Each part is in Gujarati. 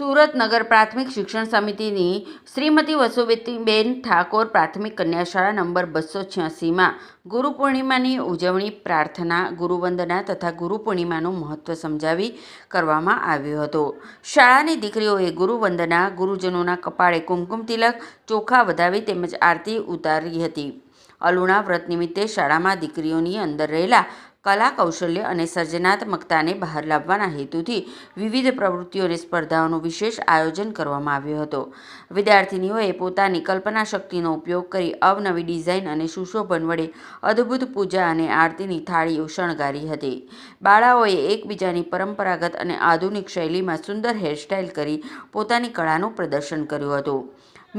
સુરત નગર પ્રાથમિક શિક્ષણ સમિતિની શ્રીમતી વસુબેન ઠાકોર પ્રાથમિક કન્યા શાળા નંબર 286માં ગુરુ પૂર્ણિમાની ઉજવણી, પ્રાર્થના, ગુરુવંદના તથા ગુરુ પૂર્ણિમાનું મહત્વ સમજાવી કરવામાં આવ્યો હતો. શાળાની દીકરીઓએ ગુરુવંદના, ગુરુજનોના કપાળે કુમકુમ તિલક, ચોખા વધાવી તેમજ આરતી ઉતારી હતી. અલુણા વ્રત નિમિત્તે શાળામાં દીકરીઓની અંદર રહેલા કલા, કૌશલ્ય અને સર્જનાત્મકતાને બહાર લાવવાના હેતુથી વિવિધ પ્રવૃત્તિઓ અને સ્પર્ધાઓનું વિશેષ આયોજન કરવામાં આવ્યું હતું. વિદ્યાર્થિનીઓએ પોતાની કલ્પના શક્તિનો ઉપયોગ કરી અવનવી ડિઝાઇન અને સુશોભન વડે અદ્ભુત પૂજા અને આરતીની થાળીઓ શણગારી હતી. બાળાઓએ એકબીજાની પરંપરાગત અને આધુનિક શૈલીમાં સુંદર હેરસ્ટાઇલ કરી પોતાની કળાનું પ્રદર્શન કર્યું હતું.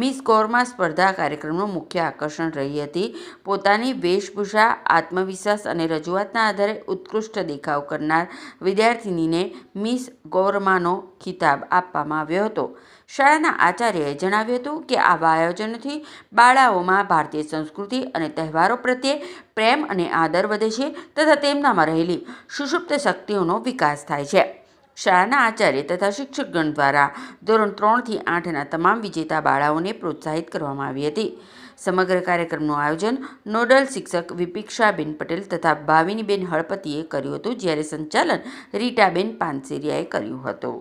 મિસ ગોરમા સ્પર્ધા કાર્યક્રમનું મુખ્ય આકર્ષણ રહી હતી. પોતાની વેશભૂષા, આત્મવિશ્વાસ અને રજૂઆતના આધારે ઉત્કૃષ્ટ દેખાવ કરનાર વિદ્યાર્થિનીને મિસ ગોરમાનો ખિતાબ આપવામાં આવ્યો હતો. શાળાના આચાર્યએ જણાવ્યું હતું કે આવા આયોજનોથી બાળાઓમાં ભારતીય સંસ્કૃતિ અને તહેવારો પ્રત્યે પ્રેમ અને આદર વધે છે તથા તેમનામાં રહેલી સુષુપ્ત શક્તિઓનો વિકાસ થાય છે. શાળાના આચાર્ય તથા શિક્ષકગણ દ્વારા ધોરણ 3 થી 8ના તમામ વિજેતા બાળાઓને પ્રોત્સાહિત કરવામાં આવી હતી. સમગ્ર કાર્યક્રમનું આયોજન નોડલ શિક્ષક વિપિક્ષાબેન પટેલ તથા ભાવિનીબેન હળપતિએ કર્યું હતું, જ્યારે સંચાલન રીટાબેન પાનસેરિયાએ કર્યું હતું.